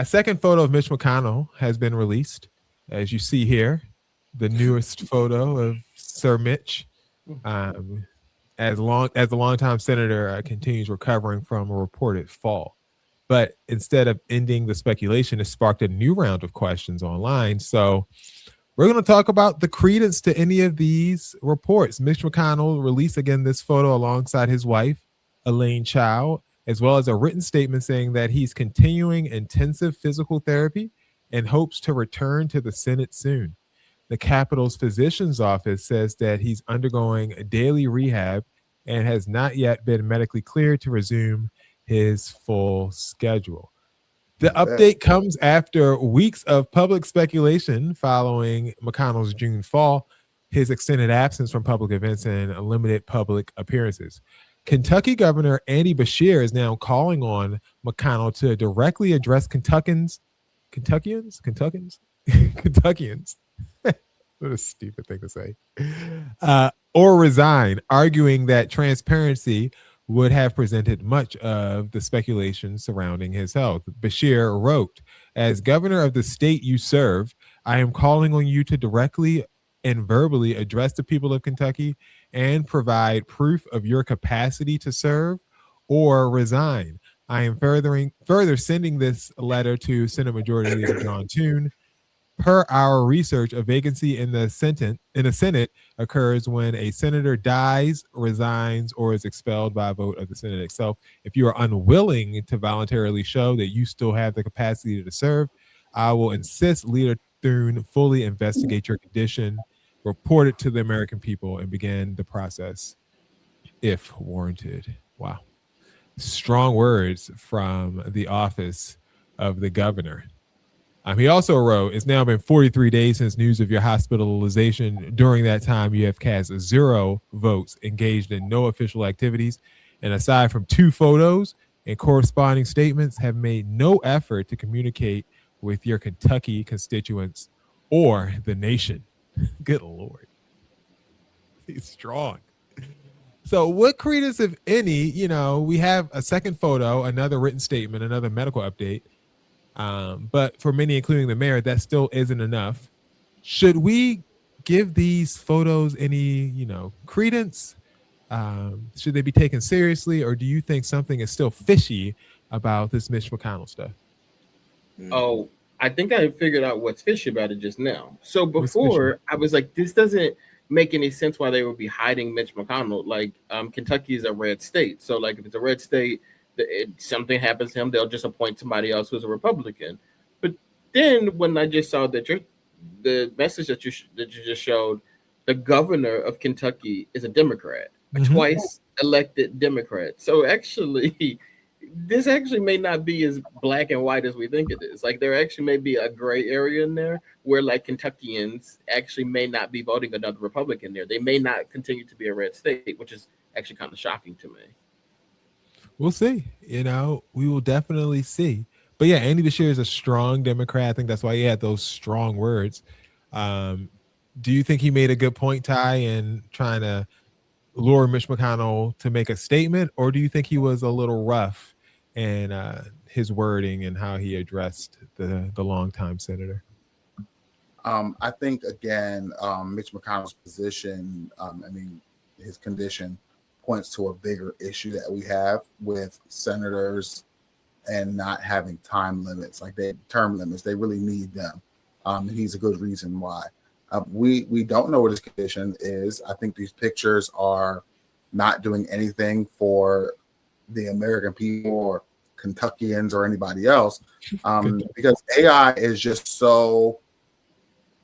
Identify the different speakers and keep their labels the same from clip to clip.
Speaker 1: A second photo of Mitch McConnell has been released, as you see here, the newest photo of Sir Mitch. As the longtime senator continues recovering from a reported fall. But instead of ending the speculation, it sparked a new round of questions online. So we're going to talk about the credence to any of these reports. Mitch McConnell released again this photo alongside his wife, Elaine Chao, as well as a written statement saying that he's continuing intensive physical therapy and hopes to return to the Senate soon. The Capitol's physician's office says that he's undergoing daily rehab and has not yet been medically cleared to resume his full schedule. The update comes after weeks of public speculation following McConnell's June fall, his extended absence from public events, and limited public appearances. Kentucky Governor Andy Beshear is now calling on McConnell to directly address Kentuckians. What a stupid thing to say. Or resign, arguing that transparency would have presented much of the speculation surrounding his health. Beshear wrote, "As governor of the state you serve, I am calling on you to directly and verbally address the people of Kentucky and provide proof of your capacity to serve or resign. I am further sending this letter to Senate Majority Leader John Toon. Per our research, a vacancy in the Senate occurs when a senator dies, resigns, or is expelled by a vote of the Senate itself. If you are unwilling to voluntarily show that you still have the capacity to serve, I will insist Leader Thune fully investigate your condition, report it to the American people, and begin the process if warranted." Wow. Strong words from the office of the governor. He also wrote, "It's now been 43 days since news of your hospitalization. During that time, you have cast 0 votes, engaged in no official activities, and aside from 2 photos and corresponding statements, have made no effort to communicate with your Kentucky constituents or the nation." Good Lord. He's strong. So what credence, if any, we have a second photo, another written statement, another medical update. But for many, including the mayor, that still isn't enough. Should we give these photos any, credence? Should they be taken seriously, or do you think something is still fishy about this Mitch McConnell stuff?
Speaker 2: Oh, I think I figured out what's fishy about it just now. So before, I was like, this doesn't make any sense why they would be hiding Mitch McConnell. Like, Kentucky is a red state. So, like, if it's a red state, something happens to him, they'll just appoint somebody else who's a Republican. But then when I just saw that the message that you just showed, the governor of Kentucky is a Democrat, a twice elected Democrat. So actually, this actually may not be as black and white as we think it is. Like, there actually may be a gray area in there where, like, Kentuckians actually may not be voting another Republican there. They may not continue to be a red state, which is actually kind of shocking to me.
Speaker 1: We'll see. We will definitely see. But yeah, Andy Beshear is a strong Democrat. I think that's why he had those strong words. Do you think he made a good point, Ty, in trying to lure Mitch McConnell to make a statement, or do you think he was a little rough in his wording and how he addressed the longtime senator?
Speaker 3: I think, again, Mitch McConnell's position, his condition points to a bigger issue that we have with senators and not having time limits, like term limits. They really need them. And he's a good reason why. We don't know what his condition is. I think these pictures are not doing anything for the American people or Kentuckians or anybody else, because AI is just so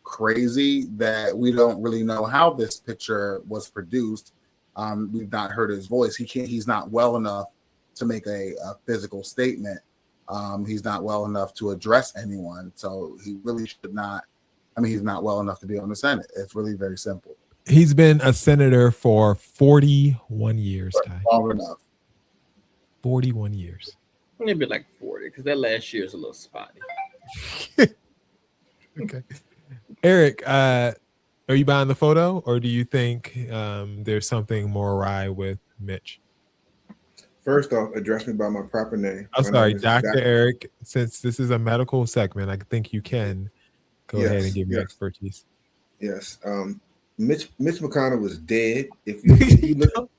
Speaker 3: crazy that we don't really know how this picture was produced. We've not heard his voice. He's not well enough to make a physical statement. He's not well enough to address anyone. So he really should not. He's not well enough to be on the Senate. It's really very simple.
Speaker 1: He's been a senator for 41 years, Ty.
Speaker 3: Long enough.
Speaker 1: 41 years.
Speaker 2: Maybe like 40, because that last year is a little spotty.
Speaker 1: Okay. Eric, are you buying the photo, or do you think there's something more awry with Mitch?
Speaker 4: First off, address me by my proper name.
Speaker 1: I'm
Speaker 4: My
Speaker 1: sorry,
Speaker 4: name is
Speaker 1: Dr. Eric. Since this is a medical segment, I think you can go ahead and give your expertise.
Speaker 4: Yes. Mitch McConnell was dead. If you look,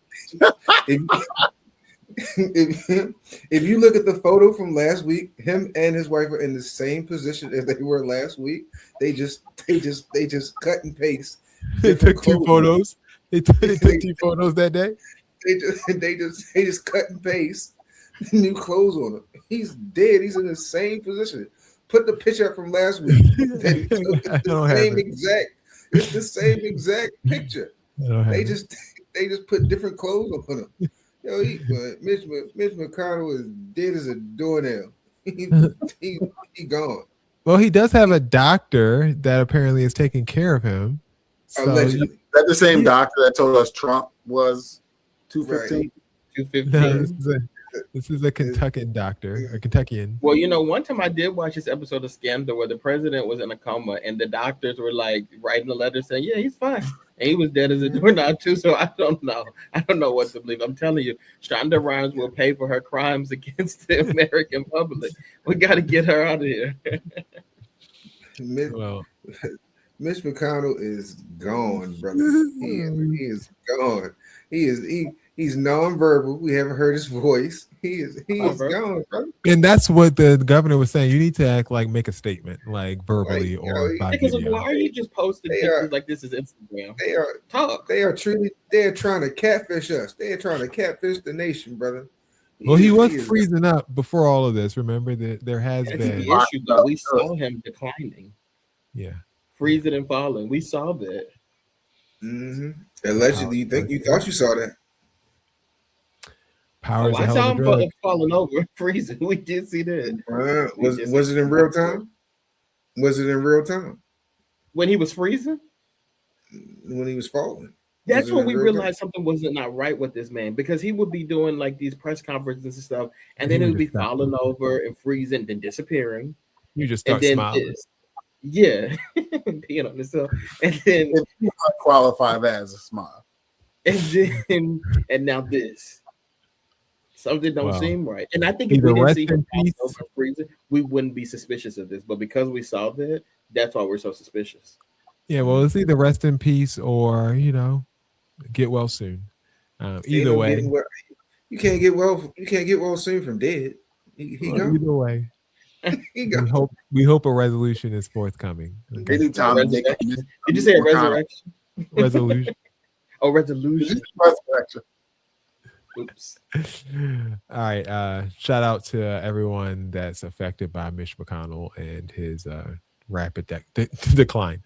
Speaker 4: if you look at the photo from last week, him and his wife are in the same position as they were last week. They just cut and paste.
Speaker 1: They took two photos. They took two photos that day.
Speaker 4: They just cut and paste new clothes on him. He's dead. He's in the same position. Put the picture up from last week. It's the same exact picture. They just put different clothes on him. Yo, Mitch McConnell is dead as a doornail. He gone.
Speaker 1: Well, he does have a doctor that apparently is taking care of him. So
Speaker 4: allegedly.
Speaker 3: That's the same doctor that told us Trump was 215.
Speaker 4: Right.
Speaker 2: 215.
Speaker 1: No, this is a Kentuckian doctor, a Kentuckian.
Speaker 2: Well, you know, one time I did watch this episode of Scandal where the president was in a coma and the doctors were like writing a letter saying, yeah, he's fine. And he was dead as a doorknob too. So I don't know. I don't know what to believe. I'm telling you, Shonda Rhimes will pay for her crimes against the American public. We got to get her out of here.
Speaker 4: Mitch McConnell is gone, brother. He is gone. He's nonverbal. We haven't heard his voice. He is gone, brother.
Speaker 1: And that's what the governor was saying. You need to make a statement, like verbally or by
Speaker 2: because
Speaker 1: video.
Speaker 2: why are you just posting pictures like this is Instagram?
Speaker 4: They are trying to catfish us. They are trying to catfish the nation, brother.
Speaker 1: Well, he was freezing up before all of this. Remember that there has been
Speaker 2: the issue though. We saw him declining.
Speaker 1: Yeah.
Speaker 2: Freezing and falling. We saw that.
Speaker 4: Mm-hmm. Allegedly, you thought you saw that.
Speaker 1: Power
Speaker 2: I saw him falling over, freezing. We did see that.
Speaker 4: Was it in real time? Was it in real time?
Speaker 2: When he was freezing?
Speaker 4: When he was falling.
Speaker 2: That's when we realized something wasn't not right with this man, because he would be doing like these press conferences and stuff, and then he would be falling over and freezing, then disappearing.
Speaker 1: You just start smiling.
Speaker 2: Yeah, being on himself, and then
Speaker 3: qualify that as a smile.
Speaker 2: And now this. Something don't seem right. And I think if we didn't see him over freezing, we wouldn't be suspicious of this. But because we saw that, that's why we're so suspicious.
Speaker 1: Yeah, well, it's either rest in peace or, get well soon. Either way.
Speaker 4: You can't get well soon from dead. He gone.
Speaker 1: Either way. We hope a resolution is forthcoming. Okay?
Speaker 4: Anytime
Speaker 2: did you say a resurrection?
Speaker 1: Resolution.
Speaker 2: Oh, resolution.
Speaker 3: Resurrection.
Speaker 2: Oops.
Speaker 1: All right. Shout out to everyone that's affected by Mitch McConnell and his rapid decline.